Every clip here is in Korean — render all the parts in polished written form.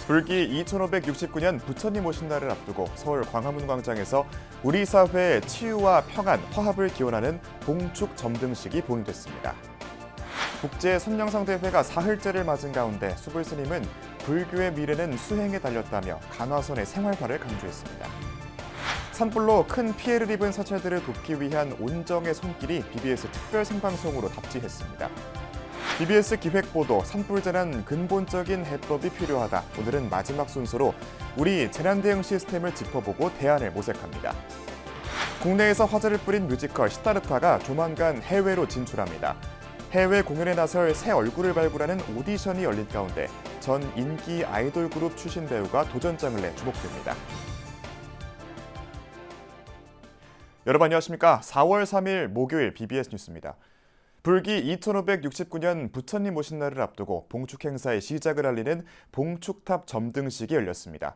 불기 2569년 부처님 오신 날을 앞두고 서울 광화문 광장에서 우리 사회의 치유와 평안, 화합을 기원하는 봉축 점등식이 본행됐습니다. 국제 선명상대회가 사흘째를 맞은 가운데 수불스님은 불교의 미래는 수행에 달렸다며 간화선의 생활화를 강조했습니다. 산불로 큰 피해를 입은 사찰들을 돕기 위한 온정의 손길이 BBS 특별 생방송으로 답지했습니다. BBS 기획보도 산불재난 근본적인 해법이 필요하다. 오늘은 마지막 순서로 우리 재난대응 시스템을 짚어보고 대안을 모색합니다. 국내에서 화제를 뿌린 뮤지컬 시타르타가 조만간 해외로 진출합니다. 해외 공연에 나설 새 얼굴을 발굴하는 오디션이 열린 가운데 전 인기 아이돌 그룹 출신 배우가 도전장을 내 주목됩니다. 여러분 안녕하십니까? 4월 3일 목요일 BBS 뉴스입니다. 불기 2569년 부처님 오신 날을 앞두고 봉축 행사의 시작을 알리는 봉축탑 점등식이 열렸습니다.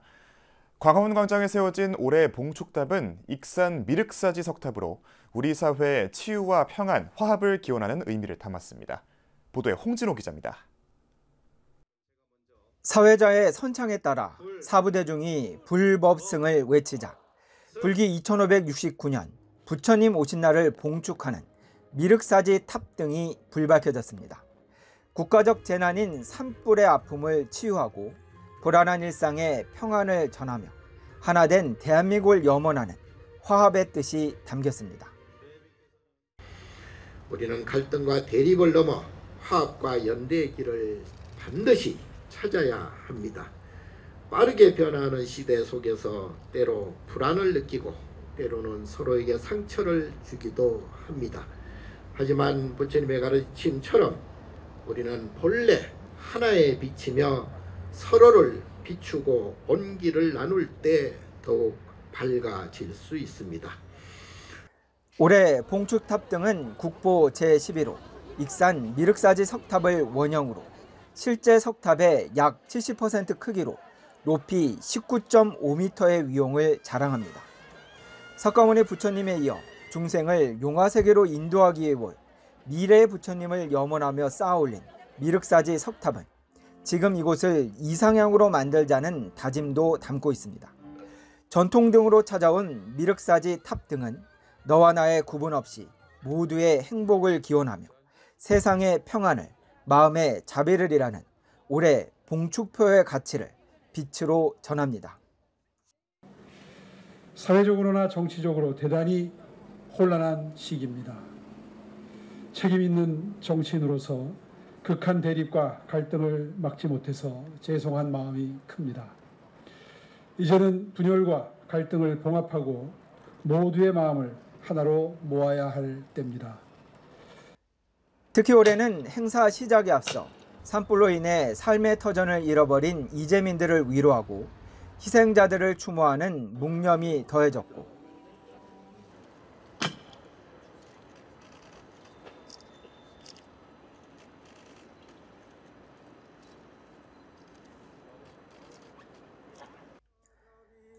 광화문 광장에 세워진 올해 봉축탑은 익산 미륵사지 석탑으로 우리 사회의 치유와 평안, 화합을 기원하는 의미를 담았습니다. 보도에 홍진호 기자입니다. 사회자의 선창에 따라 사부대중이 불법승을 외치자 불기 2569년 부처님 오신 날을 봉축하는 미륵사지 탑 등이 불밝혀졌습니다. 국가적 재난인 산불의 아픔을 치유하고 불안한 일상에 평안을 전하며 하나된 대한민국을 염원하는 화합의 뜻이 담겼습니다. 우리는 갈등과 대립을 넘어 화합과 연대의 길을 반드시 찾아야 합니다. 빠르게 변화하는 시대 속에서 때로 불안을 느끼고 때로는 서로에게 상처를 주기도 합니다. 하지만 부처님의 가르침처럼 우리는 본래 하나에 비치며 서로를 비추고 온기를 나눌 때 더욱 밝아질 수 있습니다. 올해 봉축탑 등은 국보 제11호 익산 미륵사지 석탑을 원형으로 실제 석탑의 약 70% 크기로 높이 19.5m의 위용을 자랑합니다. 석가모니 부처님에 이어 중생을 용화세계로 인도하기 위해 올 미래의 부처님을 염원하며 쌓아올린 미륵사지 석탑은 지금 이곳을 이상향으로 만들자는 다짐도 담고 있습니다. 전통 등으로 찾아온 미륵사지 탑 등은 너와 나의 구분 없이 모두의 행복을 기원하며 세상의 평안을, 마음의 자비를 이라는 올해 봉축표의 가치를 빛으로 전합니다. 사회적으로나 정치적으로 대단히 혼란한 시기입니다. 책임 있는 정치인으로서 극한 대립과 갈등을 막지 못해서 죄송한 마음이 큽니다. 이제는 분열과 갈등을 봉합하고 모두의 마음을 하나로 모아야 할 때입니다. 특히 올해는 행사 시작에 앞서 산불로 인해 삶의 터전을 잃어버린 이재민들을 위로하고 희생자들을 추모하는 묵념이 더해졌고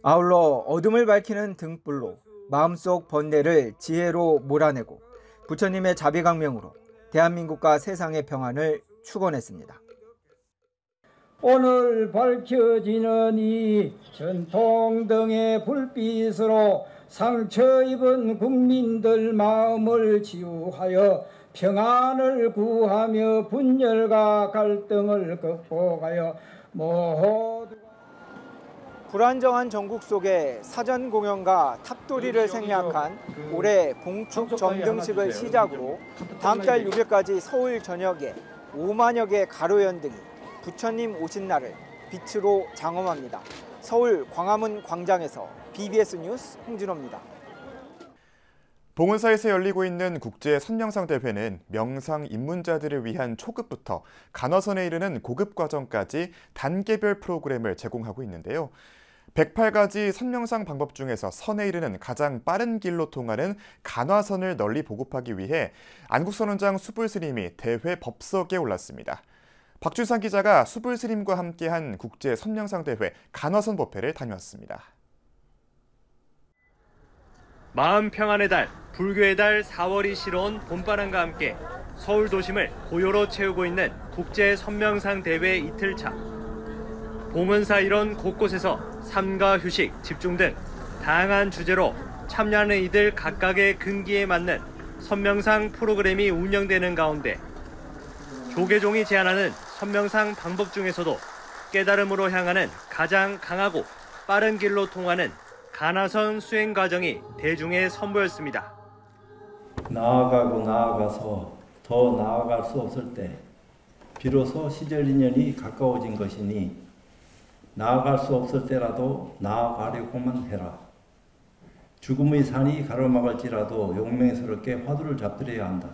아울러 어둠을 밝히는 등불로 마음속 번뇌를 지혜로 몰아내고 부처님의 자비강명으로 대한민국과 세상의 평안을 축원했습니다. 오늘 밝혀지는 이 전통등의 불빛으로 상처 입은 국민들 마음을 치유하여 평안을 구하며 분열과 갈등을 극복하여 모두 불안정한 전국 속에 사전 공연과 탑돌이를 생략한 올해 봉축 점등식을 시작으로 다음 달 6일까지 서울 전역에 5만여 개의 가로연 등이 부처님 오신 날을 빛으로 장엄합니다. 서울 광화문 광장에서 BBS 뉴스 홍진호입니다. 봉은사에서 열리고 있는 국제 선명상 대회는 명상 입문자들을 위한 초급부터 간화선에 이르는 고급 과정까지 단계별 프로그램을 제공하고 있는데요. 108가지 선명상 방법 중에서 선에 이르는 가장 빠른 길로 통하는 간화선을 널리 보급하기 위해 안국선원장 수불스님이 대회 법석에 올랐습니다. 박준상 기자가 수불스님과 함께한 국제 선명상 대회 간화선 법회를 다녀왔습니다. 마음 평안의 달, 불교의 달 4월이 실어온 봄바람과 함께 서울 도심을 고요로 채우고 있는 국제 선명상 대회 이틀차. 봉은사 일원 곳곳에서 삼가 휴식, 집중 등 다양한 주제로 참여하는 이들 각각의 근기에 맞는 선명상 프로그램이 운영되는 가운데 조계종이 제안하는 선명상 방법 중에서도 깨달음으로 향하는 가장 강하고 빠른 길로 통하는 가나선 수행 과정이 대중에 선보였습니다. 나아가고 나아가서 더 나아갈 수 없을 때 비로소 시절 인연이 가까워진 것이니 나아갈 수 없을 때라도 나아가려고만 해라. 죽음의 산이 가로막을지라도 용맹스럽게 화두를 잡들여야 한다.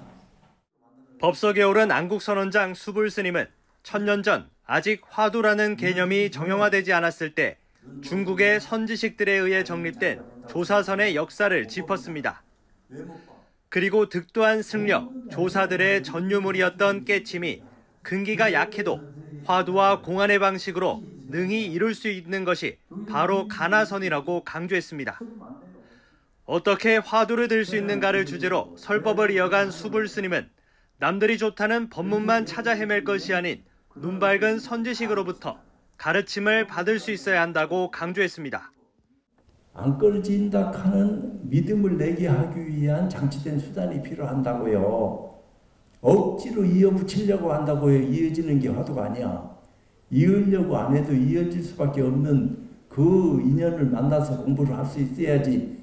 법석에 오른 안국선원장 수불스님은 1000년 전 아직 화두라는 개념이 정형화되지 않았을 때 중국의 선지식들에 의해 정립된 조사선의 역사를 짚었습니다. 그리고 득도한 승려, 조사들의 전유물이었던 깨침이 근기가 약해도 화두와 공안의 방식으로 능히 이룰 수 있는 것이 바로 가나선이라고 강조했습니다. 어떻게 화두를 들 수 있는가를 주제로 설법을 이어간 수불스님은 남들이 좋다는 법문만 찾아 헤맬 것이 아닌 눈 밝은 선지식으로부터 가르침을 받을 수 있어야 한다고 강조했습니다. 안 끊어진다 하는 믿음을 내게 하기 위한 장치된 수단이 필요한다고요. 억지로 이어붙이려고 한다고요. 이어지는 게 화두가 아니야. 이으려고 안 해도 이어질 수밖에 없는 그 인연을 만나서 공부를 할 수 있어야지.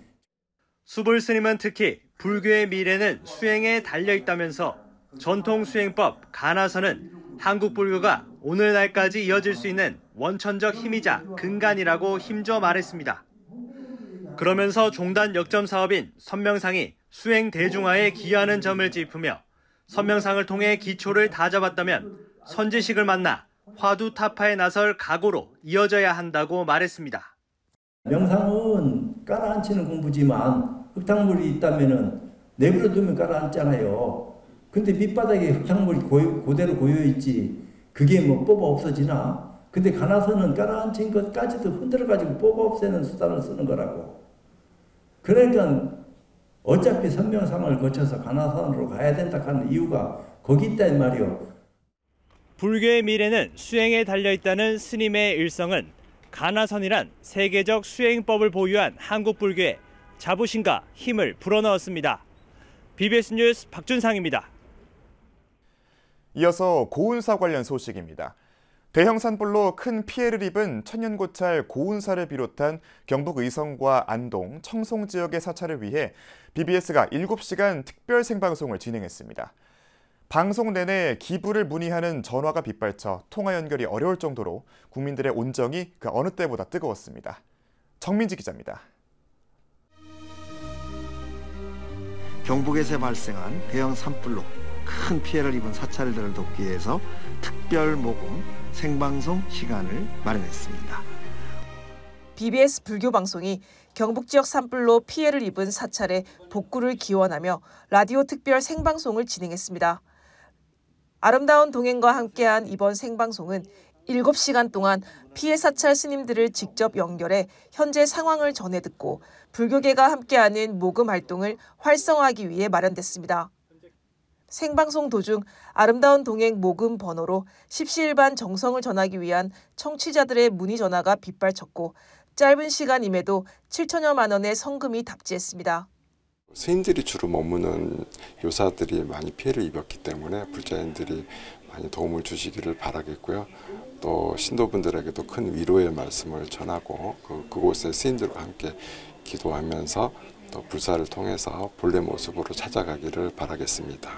수불스님은 특히 불교의 미래는 수행에 달려있다면서 전통 수행법 가나선은 한국 불교가 오늘날까지 이어질 수 있는 원천적 힘이자 근간이라고 힘줘 말했습니다. 그러면서 종단 역점 사업인 선명상이 수행 대중화에 기여하는 점을 짚으며 선명상을 통해 기초를 다잡았다면 선지식을 만나 화두 타파에 나설 각오로 이어져야 한다고 말했습니다. 명상은 깔아앉히는 공부지만 흙탕물이 있다면 내버려 두면 깔아앉잖아요. 근데 밑바닥에 흙탕물이 그대로 고여있지 그게 뭐 뽑아 없어지나? 근데 가나선은 깔아앉힌 것까지도 흔들어가지고 뽑아 없애는 수단을 쓰는 거라고. 그러니까 어차피 선명상을 거쳐서 가나선으로 가야 된다 하는 이유가 거기 있단 말이요. 불교의 미래는 수행에 달려있다는 스님의 일성은 가나선이란 세계적 수행법을 보유한 한국 불교의 자부심과 힘을 불어넣었습니다. BBS 뉴스 박준상입니다. 이어서 고운사 관련 소식입니다. 대형 산불로 큰 피해를 입은 천연고찰 고운사를 비롯한 경북 의성과 안동, 청송 지역의 사찰을 위해 BBS가 7시간 특별 생방송을 진행했습니다. 방송 내내 기부를 문의하는 전화가 빗발쳐 통화 연결이 어려울 정도로 국민들의 온정이 그 어느 때보다 뜨거웠습니다. 정민지 기자입니다. 경북에서 발생한 대형 산불로 큰 피해를 입은 사찰들을 돕기 위해서 특별 모금 생방송 시간을 마련했습니다. BBS 불교 방송이 경북 지역 산불로 피해를 입은 사찰의 복구를 기원하며 라디오 특별 생방송을 진행했습니다. 아름다운 동행과 함께한 이번 생방송은 7시간 동안 피해 사찰 스님들을 직접 연결해 현재 상황을 전해 듣고 불교계가 함께하는 모금 활동을 활성화하기 위해 마련됐습니다. 생방송 도중 아름다운 동행 모금 번호로 십시일반 정성을 전하기 위한 청취자들의 문의 전화가 빗발쳤고 짧은 시간임에도 7천여만 원의 성금이 답지했습니다. 스님들이 주로 머무는 요사들이 많이 피해를 입었기 때문에 불자인들이 많이 도움을 주시기를 바라겠고요. 또 신도분들에게도 큰 위로의 말씀을 전하고 그곳의 스님들과 함께 기도하면서 또 불사를 통해서 본래 모습으로 찾아가기를 바라겠습니다.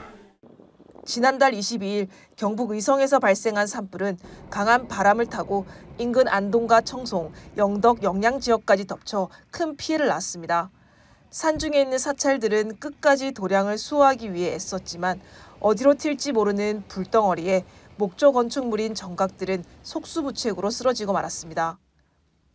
지난달 22일 경북 의성에서 발생한 산불은 강한 바람을 타고 인근 안동과 청송, 영덕, 영양 지역까지 덮쳐 큰 피해를 낳았습니다. 산중에 있는 사찰들은 끝까지 도량을 수호하기 위해 애썼지만 어디로 튈지 모르는 불덩어리에 목조 건축물인 정각들은 속수무책으로 쓰러지고 말았습니다.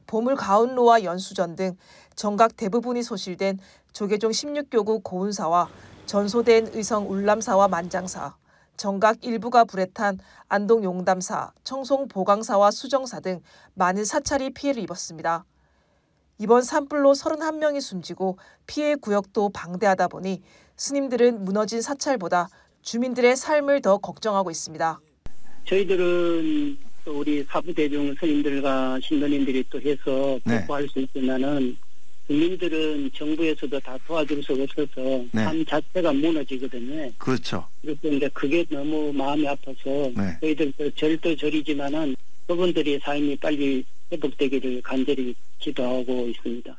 보물 가운로와 연수전 등 정각 대부분이 소실된 조계종 16교구 고운사와 전소된 의성 울람사와 만장사, 정각 일부가 불에 탄 안동 용담사, 청송 보강사와 수정사 등 많은 사찰이 피해를 입었습니다. 이번 산불로 31명이 숨지고 피해 구역도 방대하다 보니 스님들은 무너진 사찰보다 주민들의 삶을 더 걱정하고 있습니다. 저희들은 또 우리 사부대중 스님들과 신도님들이 또 해서 복구할 수 있지만은 국민들은 정부에서도 다 도와줄 수가 없어서 삶 자체가 무너지거든요. 그렇죠. 그래서 이제 그게 너무 마음이 아파서 저희들도 절도 절이지만은 그분들의 삶이 빨리 회복되기를 간절히 기도하고 있습니다.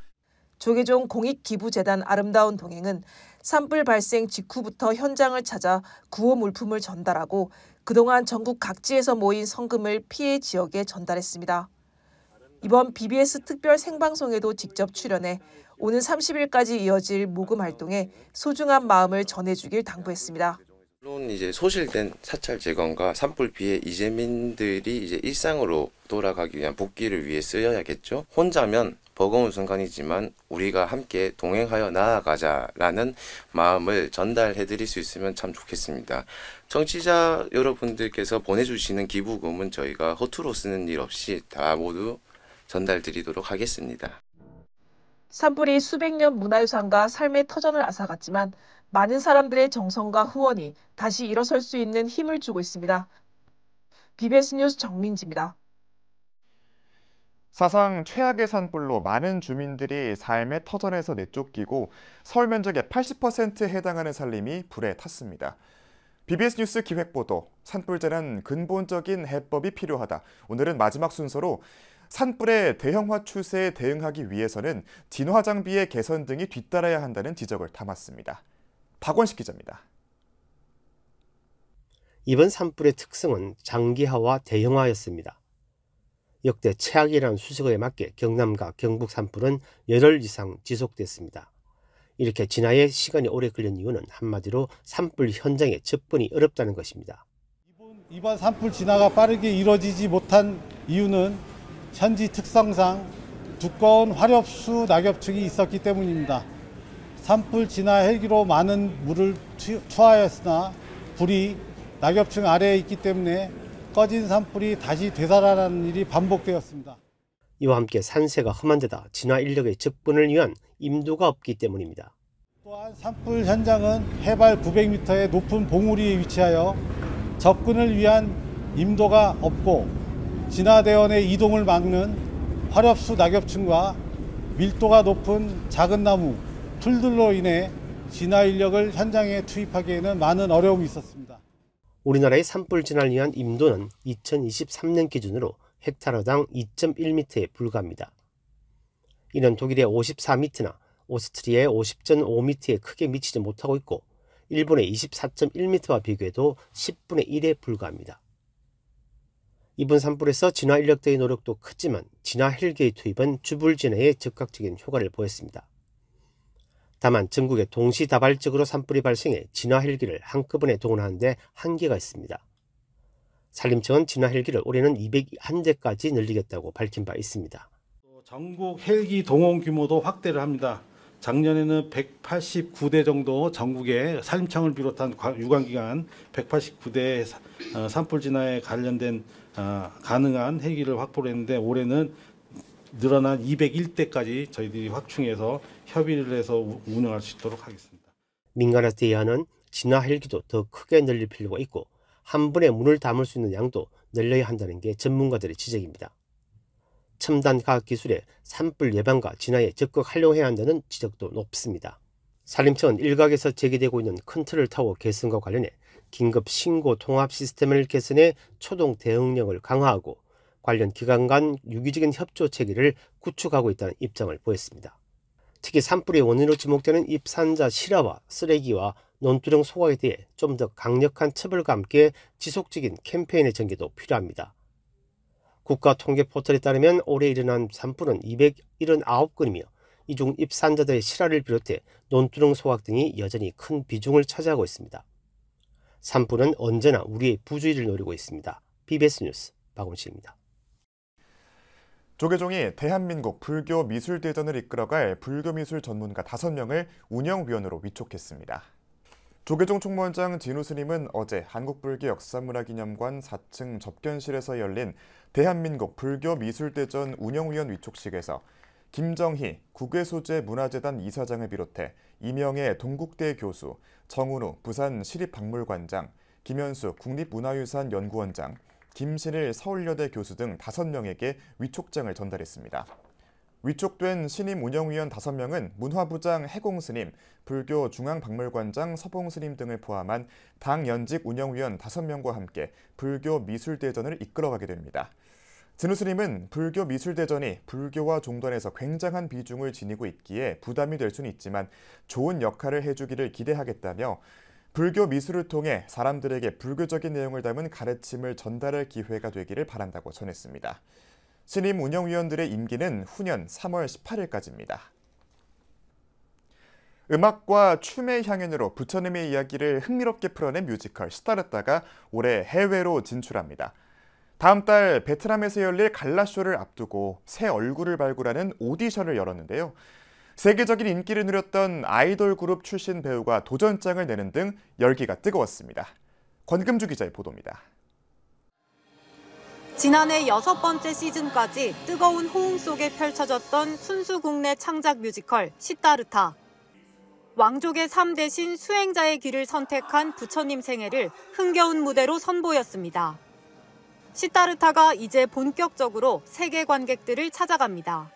조계종 공익기부재단 아름다운 동행은 산불 발생 직후부터 현장을 찾아 구호 물품을 전달하고 그동안 전국 각지에서 모인 성금을 피해 지역에 전달했습니다. 이번 BBS 특별 생방송에도 직접 출연해 오는 30일까지 이어질 모금 활동에 소중한 마음을 전해주길 당부했습니다. 물론 이제 소실된 사찰 재건과 산불 피해 이재민들이 이제 일상으로 돌아가기 위한 복귀를 위해 쓰여야겠죠. 혼자면 버거운 순간이지만 우리가 함께 동행하여 나아가자라는 마음을 전달해드릴 수 있으면 참 좋겠습니다. 청취자 여러분들께서 보내주시는 기부금은 저희가 허투루 쓰는 일 없이 다 모두 전달드리도록 하겠습니다. 산불이 수백 년 문화유산과 삶의 터전을 앗아갔지만 많은 사람들의 정성과 후원이 다시 일어설 수 있는 힘을 주고 있습니다. BBS 뉴스 정민지입니다. 사상 최악의 산불로 많은 주민들이 삶의 터전에서 내쫓기고 서울 면적의 80%에 해당하는 산림이 불에 탔습니다. BBS 뉴스 기획보도, 산불재난 근본적인 해법이 필요하다. 오늘은 마지막 순서로 산불의 대형화 추세에 대응하기 위해서는 진화 장비의 개선 등이 뒤따라야 한다는 지적을 담았습니다. 박원식 기자입니다. 이번 산불의 특성은 장기화와 대형화였습니다. 역대 최악이라는 수식어에 맞게 경남과 경북 산불은 열흘 이상 지속됐습니다. 이렇게 진화에 시간이 오래 걸린 이유는 한마디로 산불 현장에 접근이 어렵다는 것입니다. 이번 산불 진화가 빠르게 이루어지지 못한 이유는 현지 특성상 두꺼운 화력수 낙엽층이 있었기 때문입니다. 산불 진화 헬기로 많은 물을 투하했으나 불이 낙엽층 아래에 있기 때문에 꺼진 산불이 다시 되살아나는 일이 반복되었습니다. 이와 함께 산세가 험한 데다 진화 인력의 접근을 위한 임도가 없기 때문입니다. 또한 산불 현장은 해발 900m의 높은 봉우리에 위치하여 접근을 위한 임도가 없고 진화대원의 이동을 막는 화력수 낙엽층과 밀도가 높은 작은 나무, 풀들로 인해 진화 인력을 현장에 투입하기에는 많은 어려움이 있었습니다. 우리나라의 산불 진화를 위한 임도는 2023년 기준으로 헥타르당 2.1m에 불과합니다. 이는 독일의 54m나 오스트리아의 50.5m에 크게 미치지 못하고 있고 일본의 24.1m와 비교해도 10분의 1에 불과합니다. 이번 산불에서 진화 인력들의 노력도 크지만 진화 헬기의 투입은 주불 진화에 즉각적인 효과를 보였습니다. 다만 전국에 동시다발적으로 산불이 발생해 진화 헬기를 한꺼번에 동원하는 데 한계가 있습니다. 산림청은 진화 헬기를 올해는 201대까지 늘리겠다고 밝힌 바 있습니다. 전국 헬기 동원 규모도 확대를 합니다. 작년에는 189대 정도 전국에 산림청을 비롯한 유관기관 189대 산불 진화에 관련된 가능한 헬기를 확보를 했는데 올해는 늘어난 201대까지 저희들이 확충해서 협의를 해서 운영할 수 있도록 하겠습니다. 민간에서 대여하는 진화 헬기도 더 크게 늘릴 필요가 있고 한 번에 문을 담을 수 있는 양도 늘려야 한다는 게 전문가들의 지적입니다. 첨단 과학기술에 산불 예방과 진화에 적극 활용해야 한다는 지적도 높습니다. 산림청은 일각에서 제기되고 있는 큰 틀을 타고 개선과 관련해 긴급 신고 통합 시스템을 개선해 초동 대응력을 강화하고 관련 기관 간 유기적인 협조 체계를 구축하고 있다는 입장을 보였습니다. 특히 산불의 원인으로 지목되는 입산자 실화와 쓰레기와 논두렁 소각에 대해 좀 더 강력한 처벌과 함께 지속적인 캠페인의 전개도 필요합니다. 국가통계포털에 따르면 올해 일어난 산불은 279건이며 이 중 입산자들의 실화를 비롯해 논두렁 소각 등이 여전히 큰 비중을 차지하고 있습니다. 산불은 언제나 우리의 부주의를 노리고 있습니다. BBS 뉴스 박원식입니다. 조계종이 대한민국 불교미술대전을 이끌어갈 불교미술 전문가 5명을 운영위원으로 위촉했습니다. 조계종 총무원장 진우 스님은 어제 한국불교역사문화기념관 4층 접견실에서 열린 대한민국 불교미술대전 운영위원 위촉식에서 김정희 국외소재문화재단 이사장을 비롯해 이명애 동국대 교수, 정은우 부산 시립박물관장, 김현수 국립문화유산연구원장, 김신일 서울여대 교수 등 5명에게 위촉장을 전달했습니다. 위촉된 신임 운영위원 5명은 문화부장 해공스님, 불교 중앙박물관장 서봉스님 등을 포함한 당 연직 운영위원 5명과 함께 불교 미술대전을 이끌어가게 됩니다. 진우 스님은 불교 미술대전이 불교와 종단에서 굉장한 비중을 지니고 있기에 부담이 될 수는 있지만 좋은 역할을 해주기를 기대하겠다며 불교 미술을 통해 사람들에게 불교적인 내용을 담은 가르침을 전달할 기회가 되기를 바란다고 전했습니다. 신임 운영위원들의 임기는 후년 3월 18일까지입니다. 음악과 춤의 향연으로 부처님의 이야기를 흥미롭게 풀어낸 뮤지컬 시타르타가 올해 해외로 진출합니다. 다음 달 베트남에서 열릴 갈라쇼를 앞두고 새 얼굴을 발굴하는 오디션을 열었는데요. 세계적인 인기를 누렸던 아이돌 그룹 출신 배우가 도전장을 내는 등 열기가 뜨거웠습니다. 권금주 기자의 보도입니다. 지난해 6번째 시즌까지 뜨거운 호응 속에 펼쳐졌던 순수 국내 창작 뮤지컬 시타르타. 왕족의 삶 대신 수행자의 길을 선택한 부처님 생애를 흥겨운 무대로 선보였습니다. 시타르타가 이제 본격적으로 세계 관객들을 찾아갑니다.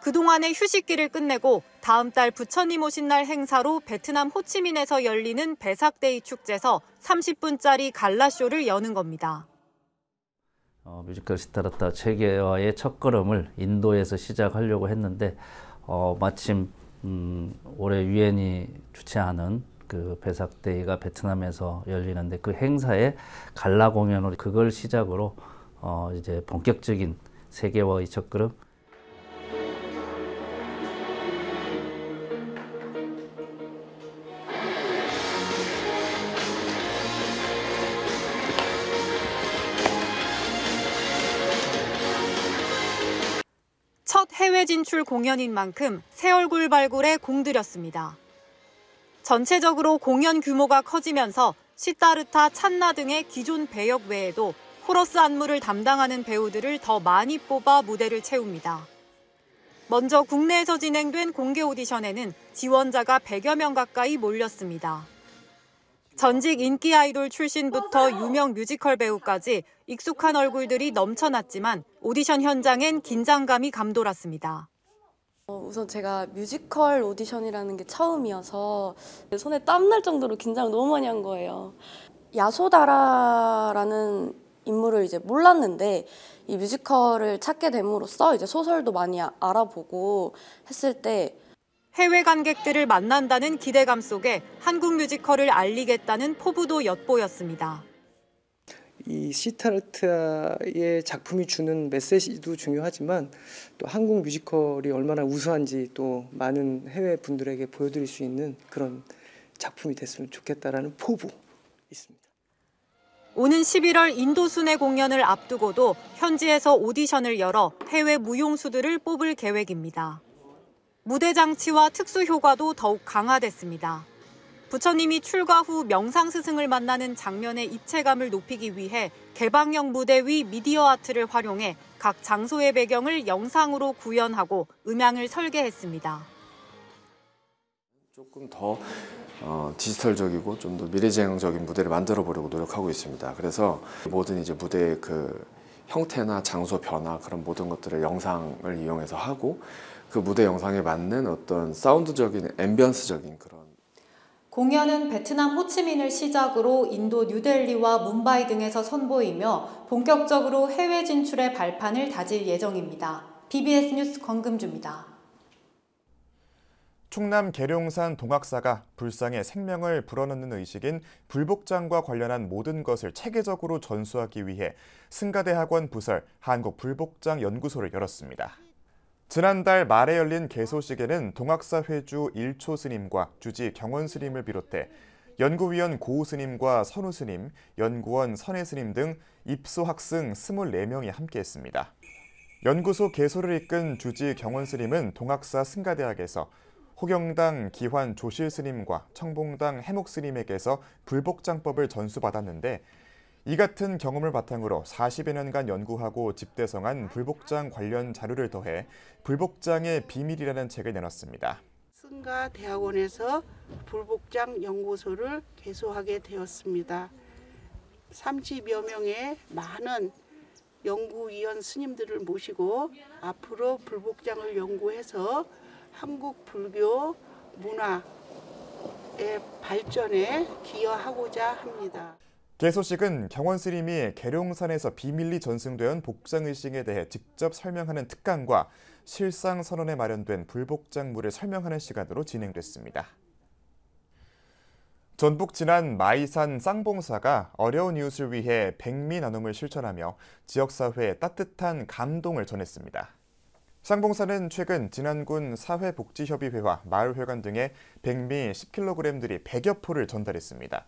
그동안의 휴식기를 끝내고 다음 달 부처님 오신 날 행사로 베트남 호치민에서 열리는 베삭데이 축제에서 30분짜리 갈라쇼를 여는 겁니다. 뮤지컬 시타르타 체계화의 첫걸음을 인도에서 시작하려고 했는데 마침 올해 유엔이 주최하는 그 베삭데이가 베트남에서 열리는데 그 행사에 갈라 공연으로 그걸 시작으로 이제 본격적인 세계화의 첫걸음. 첫 해외 진출 공연인 만큼 새 얼굴 발굴에 공들였습니다. 전체적으로 공연 규모가 커지면서 시타르타, 찬나 등의 기존 배역 외에도 코러스 안무를 담당하는 배우들을 더 많이 뽑아 무대를 채웁니다. 먼저 국내에서 진행된 공개 오디션에는 지원자가 100여 명 가까이 몰렸습니다. 전직 인기 아이돌 출신부터 유명 뮤지컬 배우까지 익숙한 얼굴들이 넘쳐났지만 오디션 현장엔 긴장감이 감돌았습니다. 우선 제가 뮤지컬 오디션이라는 게 처음이어서 손에 땀날 정도로 긴장을 너무 많이 한 거예요. 야소다라라는 인물을 이제 몰랐는데 이 뮤지컬을 찾게 됨으로써 이제 소설도 많이 알아보고 했을 때 해외 관객들을 만난다는 기대감 속에 한국 뮤지컬을 알리겠다는 포부도 엿보였습니다. 이 시타르타의 작품이 주는 메시지도 중요하지만 또 한국 뮤지컬이 얼마나 우수한지 또 많은 해외 분들에게 보여드릴 수 있는 그런 작품이 됐으면 좋겠다라는 포부 있습니다. 오는 11월 인도 순회 공연을 앞두고도 현지에서 오디션을 열어 해외 무용수들을 뽑을 계획입니다. 무대 장치와 특수 효과도 더욱 강화됐습니다. 부처님이 출가 후 명상 스승을 만나는 장면의 입체감을 높이기 위해 개방형 무대 위 미디어 아트를 활용해 각 장소의 배경을 영상으로 구현하고 음향을 설계했습니다. 조금 더 디지털적이고 좀 더 미래지향적인 무대를 만들어 보려고 노력하고 있습니다. 그래서 모든 이제 무대의 그 형태나 장소 변화 그런 모든 것들을 영상을 이용해서 하고 그 무대 영상에 맞는 어떤 사운드적인 앰비언스적인 그런 공연은 베트남 호치민을 시작으로 인도 뉴델리와 뭄바이 등에서 선보이며 본격적으로 해외 진출의 발판을 다질 예정입니다. BBS 뉴스 권금주입니다. 충남 계룡산 동학사가 불상에 생명을 불어넣는 의식인 불복장과 관련한 모든 것을 체계적으로 전수하기 위해 승가대학원 부설 한국불복장연구소를 열었습니다. 지난달 말에 열린 개소식에는 동학사 회주 일초 스님과 주지 경원 스님을 비롯해 연구위원 고우 스님과 선우 스님, 연구원 선혜 스님 등 입소 학승 24명이 함께했습니다. 연구소 개소를 이끈 주지 경원 스님은 동학사 승가대학에서 호경당 기환 조실 스님과 청봉당 해목 스님에게서 불복장법을 전수받았는데 이 같은 경험을 바탕으로 40여 년간 연구하고 집대성한 불복장 관련 자료를 더해 불복장의 비밀이라는 책을 내놨습니다. 승가대학원에서 불복장 연구소를 개소하게 되었습니다. 30여 명의 많은 연구위원 스님들을 모시고 앞으로 불복장을 연구해서 한국 불교 문화의 발전에 기여하고자 합니다. 개소식은 경원 스님이 계룡산에서 비밀리 전승된 복장의식에 대해 직접 설명하는 특강과 실상 선언에 마련된 불복장물을 설명하는 시간으로 진행됐습니다. 전북 진안 마이산 쌍봉사가 어려운 이웃을 위해 백미 나눔을 실천하며 지역사회에 따뜻한 감동을 전했습니다. 쌍봉사는 최근 진안군 사회복지협의회와 마을회관 등에 백미 10kg들이 100여 포를 전달했습니다.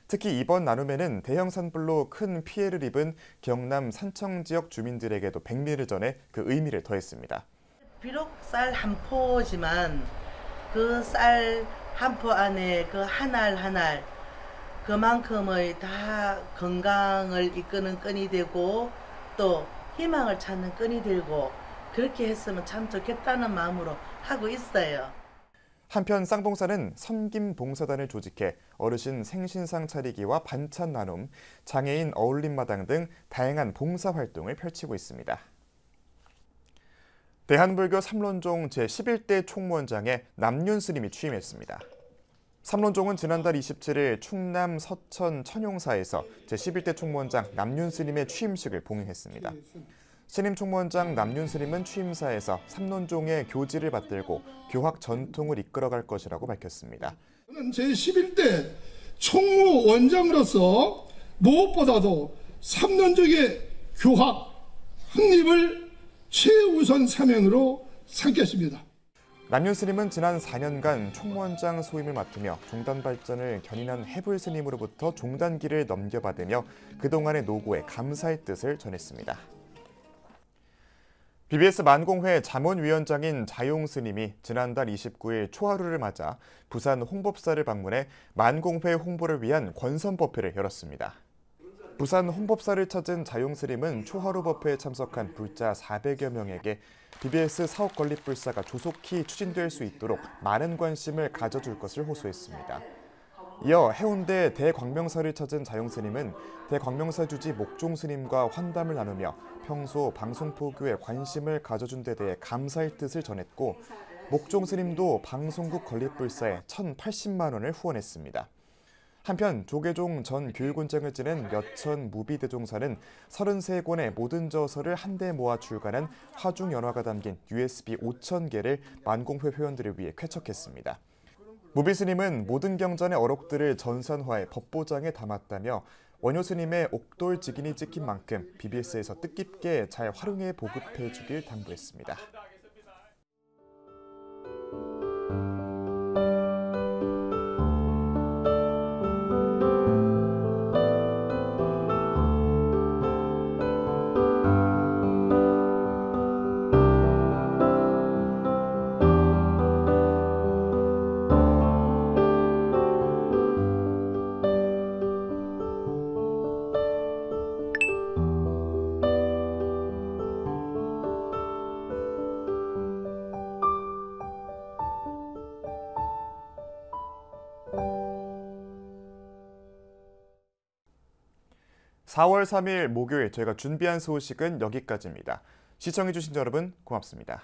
특히 이번 나눔에는 대형 산불로 큰 피해를 입은 경남 산청 지역 주민들에게도 백미를 전해 그 의미를 더했습니다. 비록 쌀 한 포지만 그 쌀 한 포 안에 그 한 알 한 알 그만큼의 다 건강을 이끄는 끈이 되고 또 희망을 찾는 끈이 되고 그렇게 했으면 참 좋겠다는 마음으로 하고 있어요. 한편 쌍봉사는 섬김봉사단을 조직해 어르신 생신상 차리기와 반찬 나눔, 장애인 어울림마당 등 다양한 봉사활동을 펼치고 있습니다. 대한불교 삼론종 제11대 총무원장에 남윤 스님이 취임했습니다. 삼론종은 지난달 27일 충남 서천 천용사에서 제11대 총무원장 남윤 스님의 취임식을 봉행했습니다. 신임 총무원장 남윤 스님은 취임사에서 삼론종의 교지를 받들고 교학 전통을 이끌어갈 것이라고 밝혔습니다. 저는 제11대 총무원장으로서 무엇보다도 삼론종의 교학 확립을 최우선 사명으로 삼겠습니다. 남윤 스님은 지난 4년간 총무원장 소임을 맡으며 종단 발전을 견인한 해불 스님으로부터 종단기를 넘겨받으며 그동안의 노고에 감사의 뜻을 전했습니다. BBS 만공회 자문위원장인 자용 스님이 지난달 29일 초하루를 맞아 부산 홍법사를 방문해 만공회 홍보를 위한 권선법회를 열었습니다. 부산 홍법사를 찾은 자용 스님은 초하루 법회에 참석한 불자 400여 명에게 BBS 사업 건립불사가 조속히 추진될 수 있도록 많은 관심을 가져줄 것을 호소했습니다. 이어 해운대 대광명사를 찾은 자용 스님은 대광명사 주지 목종 스님과 환담을 나누며 평소 방송포교에 관심을 가져준 데 대해 감사의 뜻을 전했고 목종 스님도 방송국 건립불사에 1,080만 원을 후원했습니다. 한편 조계종 전 교육원장을 지낸 여천 무비대종사는 33권의 모든 저서를 한데 모아 출간한 화중연화가 담긴 USB 5,000개를 만공회 회원들을 위해 쾌척했습니다. 무비 스님은 모든 경전의 어록들을 전산화해 법보장에 담았다며 원효 스님의 옥돌 직인이 찍힌 만큼 BBS에서 뜻깊게 잘 활용해 보급해 주길 당부했습니다. (4월 3일) 목요일 저희가 준비한 소식은 여기까지입니다. 시청해주신 여러분 고맙습니다.